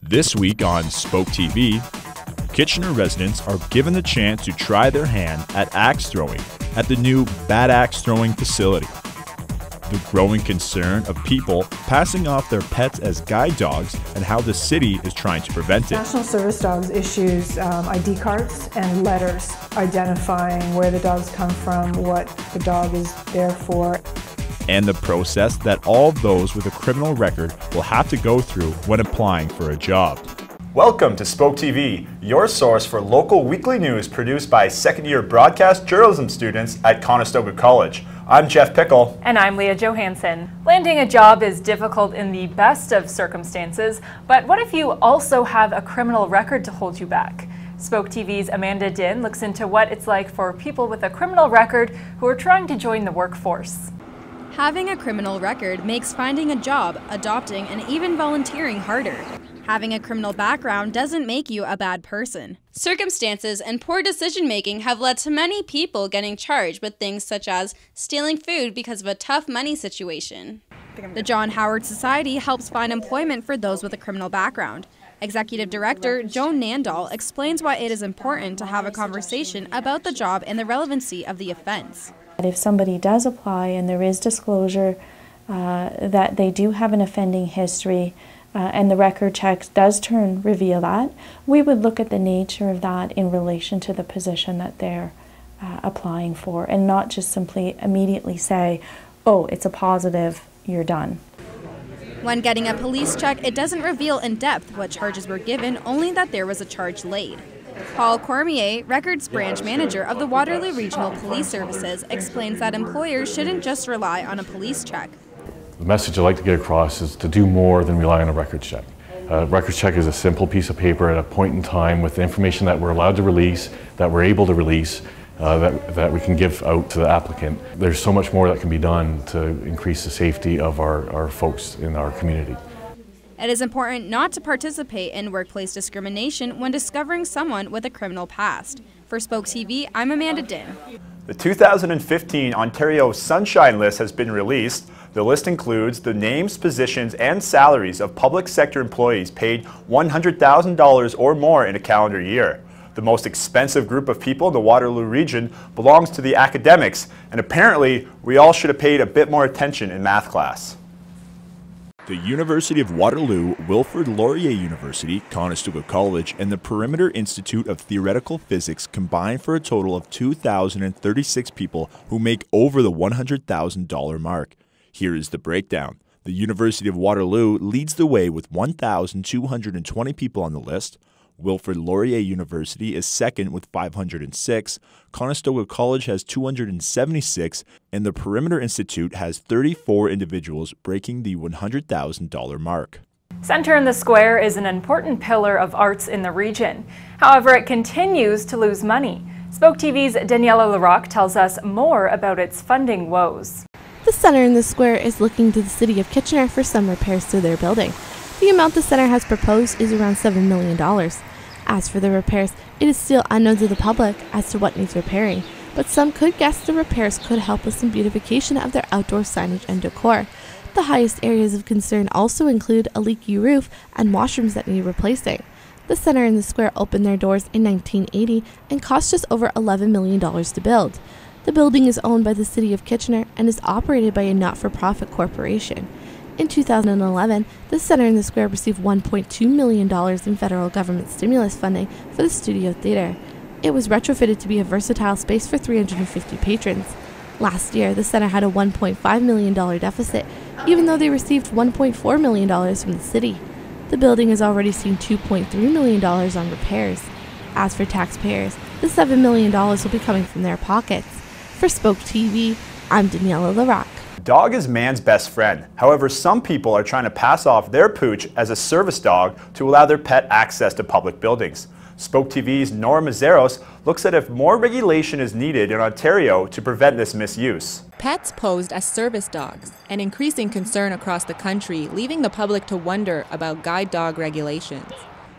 This week on Spoke TV, Kitchener residents are given the chance to try their hand at axe throwing at the new Bad Axe Throwing facility. The growing concern of people passing off their pets as guide dogs and how the city is trying to prevent it. National Service Dogs issues ID cards and letters identifying where the dogs come from, what the dog is there for. And the process that all of those with a criminal record will have to go through when applying for a job. Welcome to Spoke TV, your source for local weekly news produced by second-year broadcast journalism students at Conestoga College. I'm Jeff Pickle. And I'm Leah Johansson. Landing a job is difficult in the best of circumstances, but what if you also have a criminal record to hold you back? Spoke TV's Amanda Din looks into what it's like for people with a criminal record who are trying to join the workforce. Having a criminal record makes finding a job, adopting, and even volunteering harder. Having a criminal background doesn't make you a bad person. Circumstances and poor decision-making have led to many people getting charged with things such as stealing food because of a tough money situation. The John Howard Society helps find employment for those with a criminal background. Executive Director Joan Nandal explains why it is important to have a conversation about the job and the relevancy of the offense. If somebody does apply and there is disclosure that they do have an offending history and the record check does reveal that, we would look at the nature of that in relation to the position that they're applying for and not just simply immediately say, oh, it's a positive, you're done. When getting a police check, it doesn't reveal in depth what charges were given, only that there was a charge laid. Paul Cormier, Records Branch Manager of the Waterloo Regional Police Services, explains that employers shouldn't just rely on a police check. The message I'd like to get across is to do more than rely on a records check. A records check is a simple piece of paper at a point in time with the information that we're allowed to release, that we're able to release, that we can give out to the applicant. There's so much more that can be done to increase the safety of our folks in our community. It is important not to participate in workplace discrimination when discovering someone with a criminal past. For Spoke TV, I'm Amanda Din. The 2015 Ontario Sunshine List has been released. The list includes the names, positions, and salaries of public sector employees paid $100,000 or more in a calendar year. The most expensive group of people in the Waterloo region belongs to the academics, and apparently we all should have paid a bit more attention in math class. The University of Waterloo, Wilfrid Laurier University, Conestoga College, and the Perimeter Institute of Theoretical Physics combine for a total of 2,036 people who make over the $100,000 mark. Here is the breakdown. The University of Waterloo leads the way with 1,220 people on the list. Wilfrid Laurier University is second with 506, Conestoga College has 276, and the Perimeter Institute has 34 individuals breaking the $100,000 mark. Center in the Square is an important pillar of arts in the region. However, it continues to lose money. Spoke TV's Daniela Larocque tells us more about its funding woes. The Center in the Square is looking to the City of Kitchener for some repairs to their building. The amount the center has proposed is around $7 million. As for the repairs, it is still unknown to the public as to what needs repairing, but some could guess the repairs could help with some beautification of their outdoor signage and decor. The highest areas of concern also include a leaky roof and washrooms that need replacing. The Center in the Square opened their doors in 1980 and cost just over $11 million to build. The building is owned by the City of Kitchener and is operated by a not-for-profit corporation. In 2011, the Center in the Square received $1.2 million in federal government stimulus funding for the studio theater. It was retrofitted to be a versatile space for 350 patrons. Last year, the center had a $1.5 million deficit, even though they received $1.4 million from the city. The building has already seen $2.3 million on repairs. As for taxpayers, the $7 million will be coming from their pockets. For Spoke TV, I'm Daniela Larocque. Dog is man's best friend. However, some people are trying to pass off their pooch as a service dog to allow their pet access to public buildings. Spoke TV's Nora Mazeros looks at if more regulation is needed in Ontario to prevent this misuse. Pets posed as service dogs, an increasing concern across the country, leaving the public to wonder about guide dog regulations.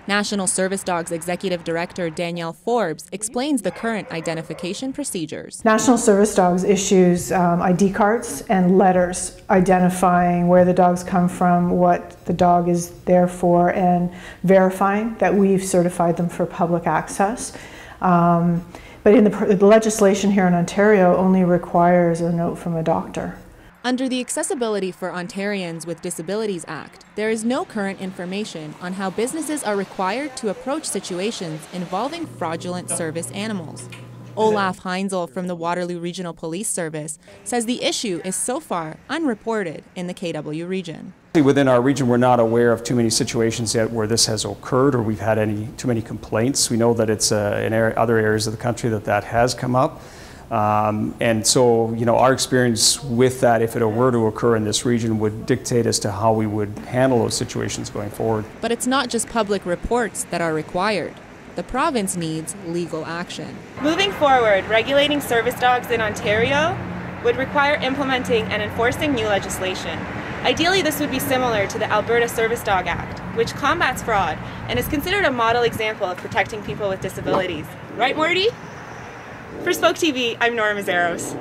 National Service Dogs Executive Director Danielle Forbes explains the current identification procedures. National Service Dogs issues ID cards and letters identifying where the dogs come from, what the dog is there for, and verifying that we've certified them for public access. But in the legislation here in Ontario only requires a note from a doctor. Under the Accessibility for Ontarians with Disabilities Act, there is no current information on how businesses are required to approach situations involving fraudulent service animals. Olaf Heinzel from the Waterloo Regional Police Service says the issue is so far unreported in the KW region. Within our region, we're not aware of too many situations yet where this has occurred or we've had too many complaints. We know that it's in other areas of the country that has come up. And so, our experience with that, if it were to occur in this region, would dictate as to how we would handle those situations going forward. But it's not just public reports that are required. The province needs legal action. Moving forward, regulating service dogs in Ontario would require implementing and enforcing new legislation. Ideally, this would be similar to the Alberta Service Dog Act, which combats fraud and is considered a model example of protecting people with disabilities. Right, Morty? For Spoke TV, I'm Nora Mazzaros.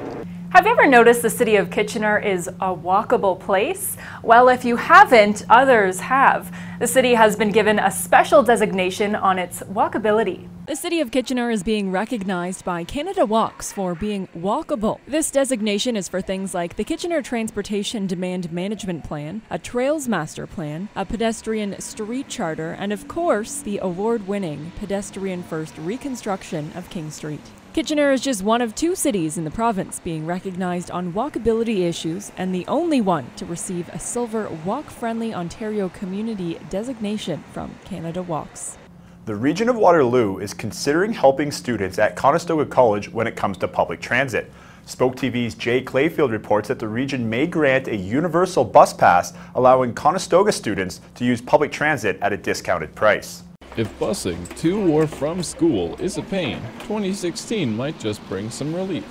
Have you ever noticed the city of Kitchener is a walkable place? Well, if you haven't, others have. The city has been given a special designation on its walkability. The city of Kitchener is being recognized by Canada Walks for being walkable. This designation is for things like the Kitchener Transportation Demand Management Plan, a Trails Master Plan, a pedestrian street charter, and of course, the award-winning Pedestrian First reconstruction of King Street. Kitchener is just one of 2 cities in the province being recognized on walkability issues and the only one to receive a silver Walk-Friendly Ontario Community designation from Canada Walks. The region of Waterloo is considering helping students at Conestoga College when it comes to public transit. Spoke TV's Jay Clayfield reports that the region may grant a universal bus pass, allowing Conestoga students to use public transit at a discounted price. If busing to or from school is a pain, 2016 might just bring some relief.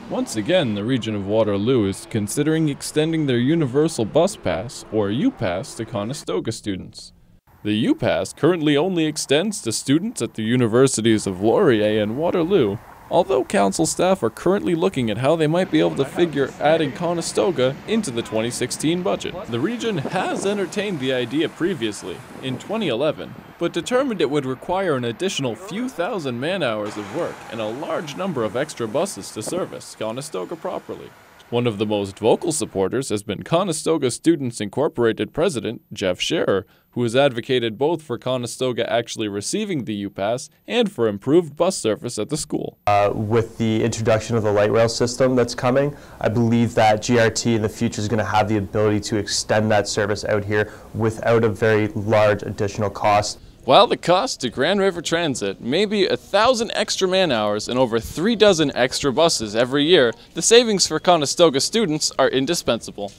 Once again, the region of Waterloo is considering extending their Universal Bus Pass, or U-Pass, to Conestoga students. The U-Pass currently only extends to students at the universities of Laurier and Waterloo, although council staff are currently looking at how they might be able to figure adding Conestoga into the 2016 budget. The region has entertained the idea previously, in 2011, but determined it would require an additional few thousand man-hours of work and a large number of extra buses to service Conestoga properly. One of the most vocal supporters has been Conestoga Students Incorporated President Jeff Scherer, who has advocated both for Conestoga actually receiving the U-Pass and for improved bus service at the school. With the introduction of the light rail system that's coming, I believe that GRT in the future is going to have the ability to extend that service out here without a very large additional cost. While the cost to Grand River Transit may be 1,000 extra man-hours and over 3 dozen extra buses every year, the savings for Conestoga students are indispensable.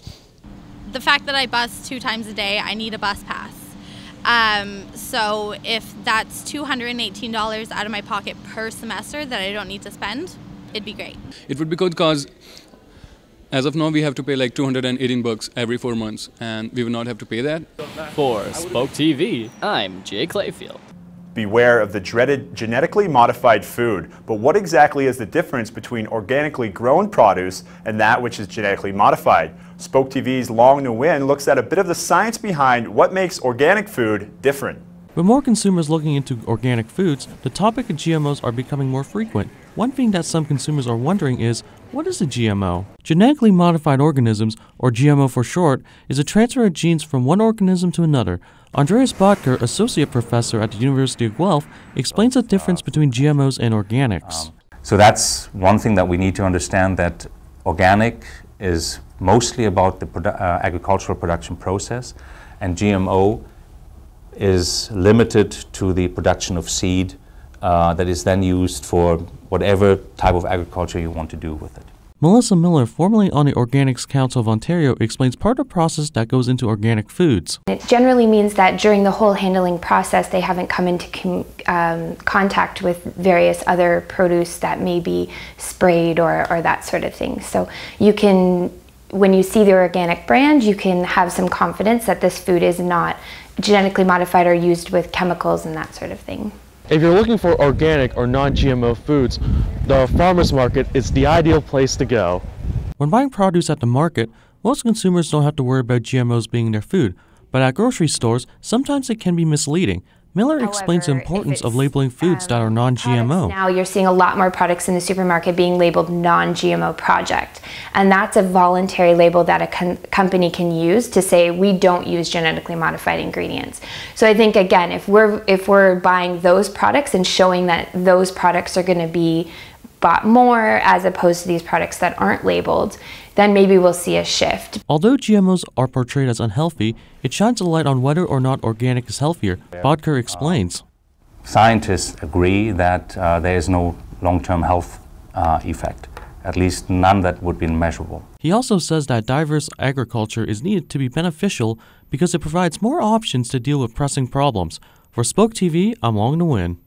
The fact that I bus 2 times a day, I need a bus pass. So if that's $218 out of my pocket per semester that I don't need to spend, it'd be great. It would be good because as of now we have to pay like $218 every 4 months and we will not have to pay that. For Spoke TV, I'm Jay Clayfield. Beware of the dreaded genetically modified food, but what exactly is the difference between organically grown produce and that which is genetically modified? Spoke TV's Long Nguyen looks at a bit of the science behind what makes organic food different. With more consumers looking into organic foods, the topic of GMOs are becoming more frequent. One thing that some consumers are wondering is, what is a GMO? Genetically modified organisms, or GMO for short, is a transfer of genes from one organism to another. Andreas Bodker, associate professor at the University of Guelph, explains the difference between GMOs and organics. So that's one thing that we need to understand, that organic is mostly about the agricultural production process, and GMO is limited to the production of seed that is then used for whatever type of agriculture you want to do with it. Melissa Miller, formerly on the Organics Council of Ontario, explains part of the process that goes into organic foods. It generally means that during the whole handling process they haven't come into contact with various other produce that may be sprayed or that sort of thing. So you can, when you see the organic brand, you can have some confidence that this food is not genetically modified or used with chemicals and that sort of thing. If you're looking for organic or non-GMO foods, the farmers market is the ideal place to go. When buying produce at the market, most consumers don't have to worry about GMOs being in their food, but at grocery stores, sometimes it can be misleading. Miller explains the importance of labeling foods that are non-GMO. Now you're seeing a lot more products in the supermarket being labeled non-GMO project, and that's a voluntary label that a company can use to say we don't use genetically modified ingredients. So I think again, if we're buying those products and showing that those products are going to be bought more as opposed to these products that aren't labeled, then maybe we'll see a shift. Although GMOs are portrayed as unhealthy, it shines a light on whether or not organic is healthier. Bodker explains. Scientists agree that there is no long-term health effect, at least none that would be measurable. He also says that diverse agriculture is needed to be beneficial because it provides more options to deal with pressing problems. For Spoke TV, I'm Long to Win.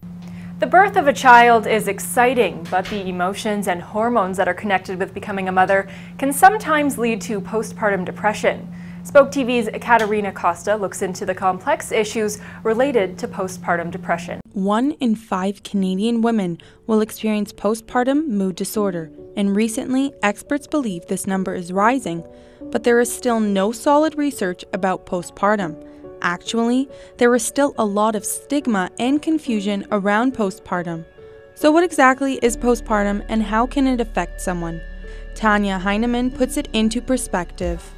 The birth of a child is exciting, but the emotions and hormones that are connected with becoming a mother can sometimes lead to postpartum depression. Spoke TV's Catarina Costa looks into the complex issues related to postpartum depression. 1 in 5 Canadian women will experience postpartum mood disorder, and recently experts believe this number is rising, but there is still no solid research about postpartum. Actually, there is still a lot of stigma and confusion around postpartum. So what exactly is postpartum and how can it affect someone? Tanya Heinemann puts it into perspective.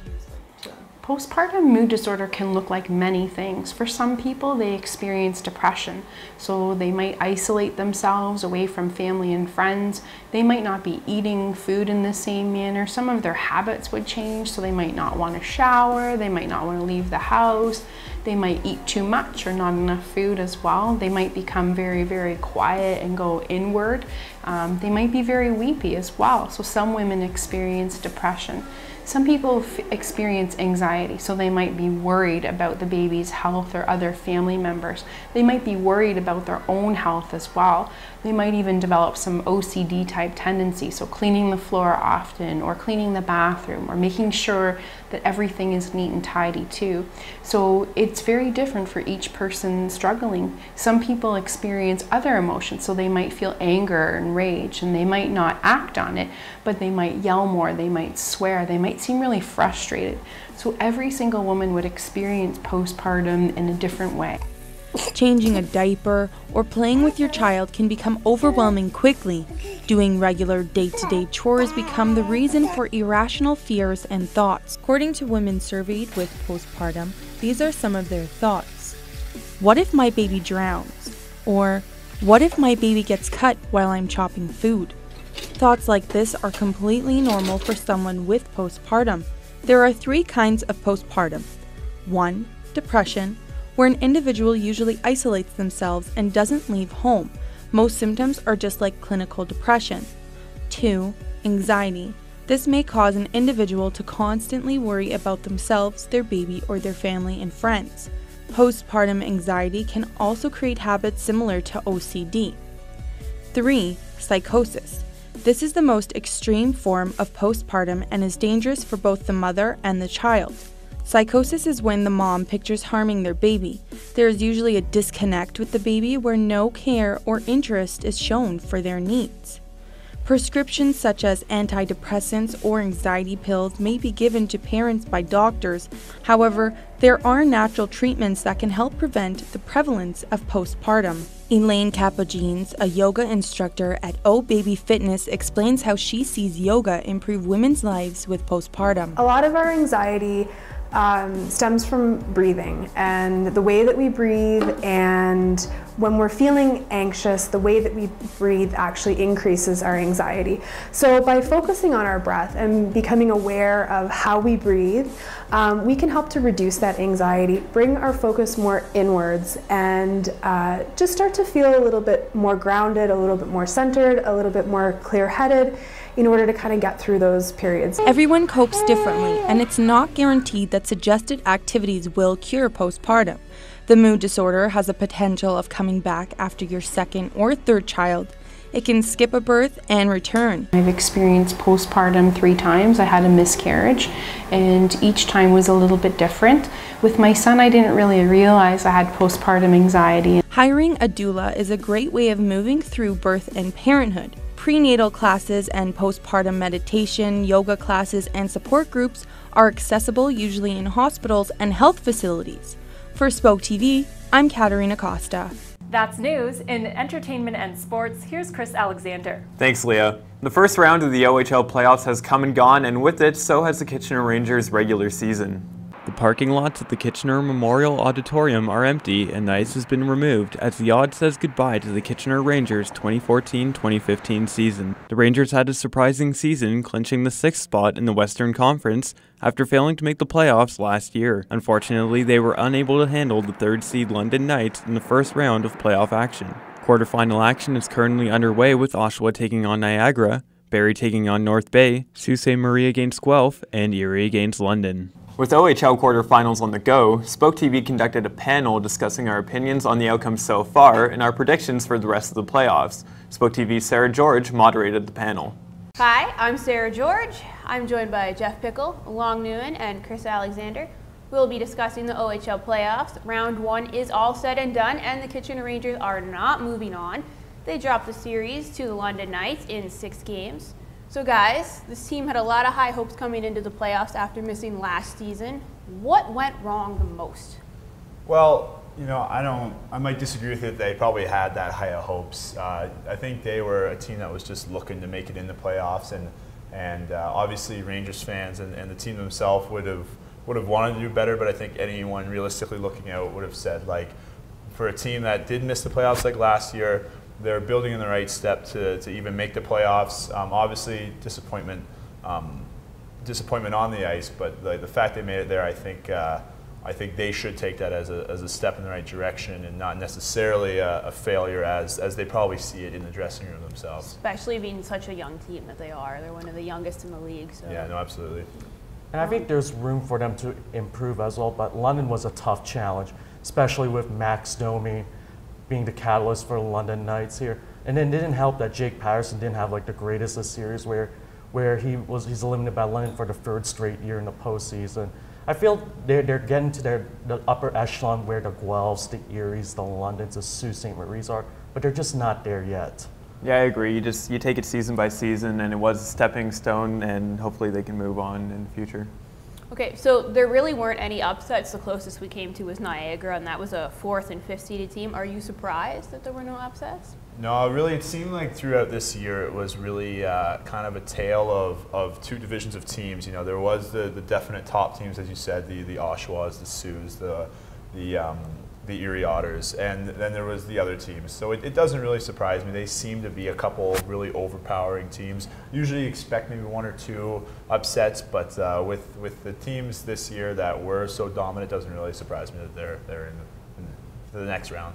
Postpartum mood disorder can look like many things. For some people, they experience depression, so they might isolate themselves away from family and friends. They might not be eating food in the same manner. Some of their habits would change, so they might not want to shower, they might not want to leave the house, they might eat too much or not enough food as well. They might become very, very quiet and go inward. They might be very weepy as well, so some women experience depression. Some people experience anxiety, so they might be worried about the baby's health or other family members. They might be worried about their own health as well. They might even develop some OCD type tendency, so cleaning the floor often or cleaning the bathroom or making sure that everything is neat and tidy too. So it's very different for each person struggling. Some people experience other emotions, so they might feel anger and rage and they might not act on it, but they might yell more, they might swear, they might seem really frustrated. So every single woman would experience postpartum in a different way. Changing a diaper or playing with your child can become overwhelming quickly. Doing regular day-to-day chores become the reason for irrational fears and thoughts. According to women surveyed with postpartum, these are some of their thoughts. What if my baby drowns? Or what if my baby gets cut while I'm chopping food? Thoughts like this are completely normal for someone with postpartum. There are 3 kinds of postpartum. 1. Depression, where an individual usually isolates themselves and doesn't leave home. Most symptoms are just like clinical depression. 2. Anxiety. This may cause an individual to constantly worry about themselves, their baby, or their family and friends. Postpartum anxiety can also create habits similar to OCD. 3. Psychosis. This is the most extreme form of postpartum and is dangerous for both the mother and the child. Psychosis is when the mom pictures harming their baby. There is usually a disconnect with the baby where no care or interest is shown for their needs. Prescriptions such as antidepressants or anxiety pills may be given to parents by doctors. However, there are natural treatments that can help prevent the prevalence of postpartum. Elaine Capogenes, a yoga instructor at Oh Baby Fitness, explains how she sees yoga improve women's lives with postpartum. A lot of our anxiety stems from breathing and the way that we breathe, and when we're feeling anxious, the way that we breathe actually increases our anxiety. So by focusing on our breath and becoming aware of how we breathe, we can help to reduce that anxiety, bring our focus more inwards, and just start to feel a little bit more grounded, a little bit more centered, a little bit more clear-headed, in order to kind of get through those periods. Everyone copes differently, and it's not guaranteed that suggested activities will cure postpartum. The mood disorder has a potential of coming back after your 2nd or 3rd child. It can skip a birth and return. I've experienced postpartum 3 times. I had a miscarriage, and each time was a little bit different. With my son, I didn't really realize I had postpartum anxiety. Hiring a doula is a great way of moving through birth and parenthood. Prenatal classes and postpartum meditation, yoga classes, and support groups are accessible usually in hospitals and health facilities. For Spoke TV, I'm Catarina Costa. That's news. In entertainment and sports, here's Chris Alexander. Thanks, Leah. The first round of the OHL playoffs has come and gone, and with it, so has the Kitchener Rangers' regular season. The parking lots at the Kitchener Memorial Auditorium are empty, and the ice has been removed as the Odd says goodbye to the Kitchener Rangers' 2014-2015 season. The Rangers had a surprising season, clinching the 6th spot in the Western Conference after failing to make the playoffs last year. Unfortunately, they were unable to handle the 3rd seed London Knights in the first round of playoff action. Quarterfinal action is currently underway with Oshawa taking on Niagara, Barrie taking on North Bay, Sault Ste. Marie against Guelph, and Erie against London. With OHL quarterfinals on the go, Spoke TV conducted a panel discussing our opinions on the outcomes so far and our predictions for the rest of the playoffs. Spoke TV's Sarah George moderated the panel. Hi, I'm Sarah George. I'm joined by Jeff Pickle, Long Nguyen, and Chris Alexander. We'll be discussing the OHL playoffs. Round 1 is all said and done, and the Kitchener Rangers are not moving on. They dropped the series to the London Knights in 6 games. So guys, this team had a lot of high hopes coming into the playoffs after missing last season. What went wrong the most? Well, you know, I might disagree with it. They probably had that high of hopes. I think they were a team that was just looking to make it in the playoffs, and obviously Rangers fans and the team themselves would have wanted to do better, but I think anyone realistically looking out would have said, like, for a team that did miss the playoffs like last year, they're building in the right step to even make the playoffs. Obviously, disappointment on the ice, but the fact they made it there, I think they should take that as a step in the right direction and not necessarily a failure as they probably see it in the dressing room themselves. Especially being such a young team that they are. They're one of the youngest in the league. So. Yeah, no, absolutely. And I think there's room for them to improve as well, but London was a tough challenge, especially with Max Domi being the catalyst for the London Knights here. And then it didn't help that Jake Patterson didn't have like the greatest of series where he's eliminated by London for the 3rd straight year in the postseason. I feel they're getting to the upper echelon where the Guelphs, the Eries, the Londons, the Sault Ste. Marie's are, but they're just not there yet. Yeah, I agree. You take it season by season, and it was a stepping stone, and hopefully they can move on in the future. Okay, so there really weren't any upsets. The closest we came to was Niagara, and that was a 4th and 5th seeded team. Are you surprised that there were no upsets? No, really, it seemed like throughout this year it was really kind of a tale of 2 divisions of teams. You know, there was the definite top teams, as you said, the Oshawas, the Sioux, the Erie Otters, and then there was the other teams. So it doesn't really surprise me. They seem to be a couple really overpowering teams. Usually you expect maybe 1 or 2 upsets, but with the teams this year that were so dominant, it doesn't really surprise me that they're in the next round.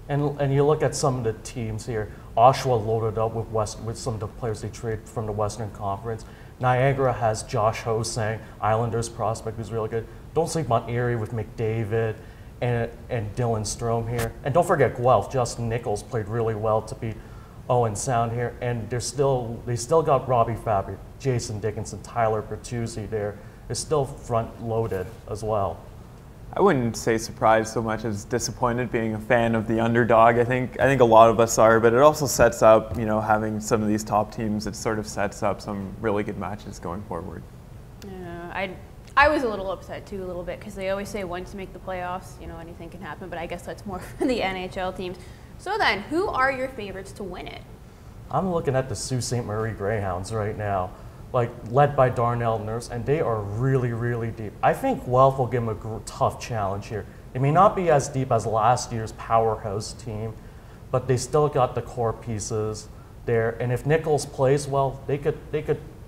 And you look at some of the teams here. Oshawa loaded up with some of the players they traded from the Western Conference. Niagara has Josh Ho-Sang, Islanders prospect, who's really good. Don't sleep on Erie with McDavid and Dylan Strome here. And don't forget Guelph. Justin Nichols played really well to beat Owen Sound here. And they still got Robbie Fabry, Jason Dickinson, Tyler Bertuzzi there. They're still front-loaded as well. I wouldn't say surprised so much as disappointed, being a fan of the underdog. I think a lot of us are, but it also sets up, you know, having some of these top teams, it sort of sets up some really good matches going forward. Yeah, I was a little upset too, a little bit, because they always say once you make the playoffs, you know, anything can happen, but I guess that's more for the NHL teams. So then, who are your favorites to win it? I'm looking at the Sault Ste. Marie Greyhounds right now, like led by Darnell Nurse, and they are really, really deep. I think Guelph will give them a tough challenge here. It may not be as deep as last year's powerhouse team, but they still got the core pieces there. And if Nichols plays well, they could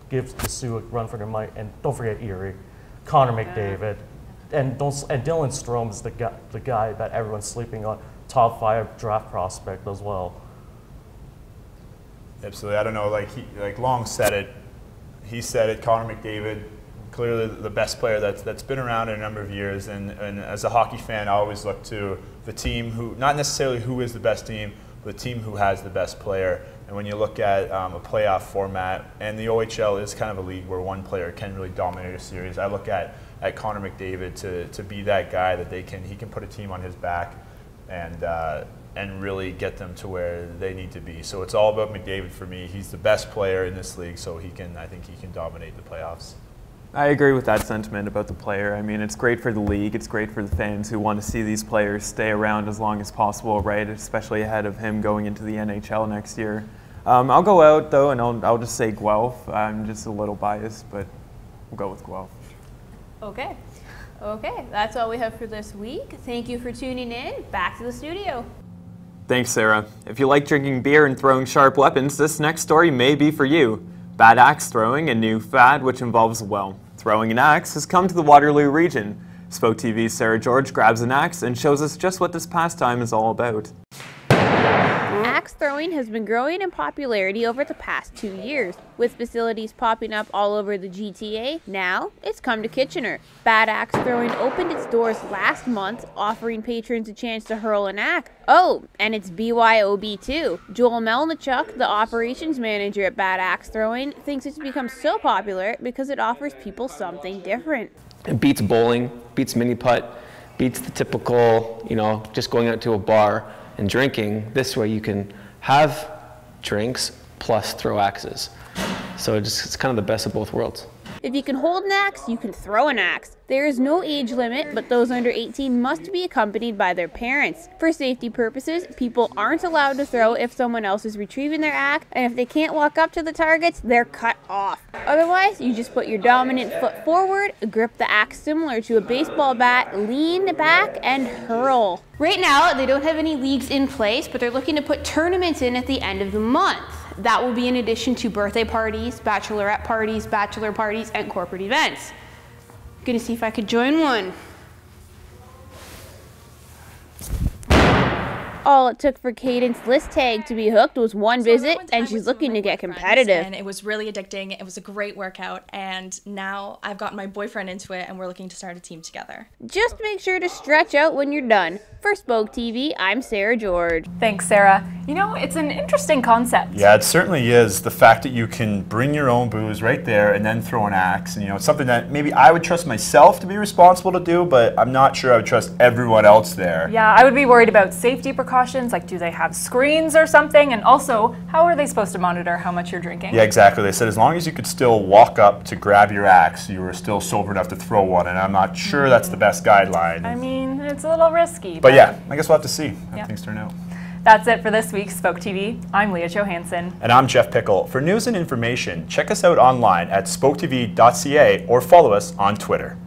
give the Sioux a run for their money. And don't forget Erie, Connor McDavid, and Dylan Strome is the guy that everyone's sleeping on, top 5 draft prospect as well. Absolutely. I don't know, like Long said it. He said it, Connor McDavid, clearly the best player that's been around in a number of years. And as a hockey fan, I always look to the team who, not necessarily who is the best team, but the team who has the best player. And when you look at a playoff format, and the OHL is kind of a league where one player can really dominate a series, I look at Connor McDavid to be that guy that he can put a team on his back and really get them to where they need to be. So it's all about McDavid for me. He's the best player in this league, so I think he can dominate the playoffs. I agree with that sentiment about the player. I mean, it's great for the league. It's great for the fans who want to see these players stay around as long as possible, right? Especially ahead of him going into the NHL next year. I'll go out, though, and I'll just say Guelph. I'm just a little biased, but we'll go with Guelph. Okay. Okay, that's all we have for this week. Thank you for tuning in. Back to the studio. Thanks, Sarah. If you like drinking beer and throwing sharp weapons, this next story may be for you. Bad axe throwing, a new fad which involves, well, throwing an axe, has come to the Waterloo region. Spoke TV's Sarah George grabs an axe and shows us just what this pastime is all about. Axe throwing has been growing in popularity over the past 2 years. With facilities popping up all over the GTA, now it's come to Kitchener. Bad Axe Throwing opened its doors last month, offering patrons a chance to hurl an axe. Oh, and it's BYOB too. Joel Melnichuk, the operations manager at Bad Axe Throwing, thinks it's become so popular because it offers people something different. It beats bowling, beats mini putt, beats the typical, just going out to a bar and drinking. This way you can have drinks plus throw axes. So it's kind of the best of both worlds. If you can hold an axe, you can throw an axe. There is no age limit, but those under 18 must be accompanied by their parents. For safety purposes, people aren't allowed to throw if someone else is retrieving their axe, and if they can't walk up to the targets, they're cut off. Otherwise, you just put your dominant foot forward, grip the axe similar to a baseball bat, lean back, and hurl. Right now, they don't have any leagues in place, but they're looking to put tournaments in at the end of the month. That will be in addition to birthday parties, bachelorette parties, bachelor parties, and corporate events. Gonna see if I could join one. All it took for Cadence List Tag to be hooked was one visit, and she's looking to get competitive. And it was really addicting. It was a great workout, and now I've got my boyfriend into it, and we're looking to start a team together. Just make sure to stretch out when you're done. For Spoke TV, I'm Sarah George. Thanks, Sarah. You know, it's an interesting concept. Yeah, it certainly is. The fact that you can bring your own booze right there and then throw an axe. And, it's something that maybe I would trust myself to be responsible to do, but I'm not sure I would trust everyone else there. Yeah, I would be worried about safety precautions, like do they have screens or something? And also, how are they supposed to monitor how much you're drinking? Yeah, exactly. They said as long as you could still walk up to grab your axe, you were still sober enough to throw one, and I'm not sure that's the best guideline. I mean, it's a little risky. But yeah, I guess we'll have to see how things turn out. That's it for this week's Spoke TV. I'm Leah Johansson. And I'm Jeff Pickle. For news and information, check us out online at spoketv.ca or follow us on Twitter.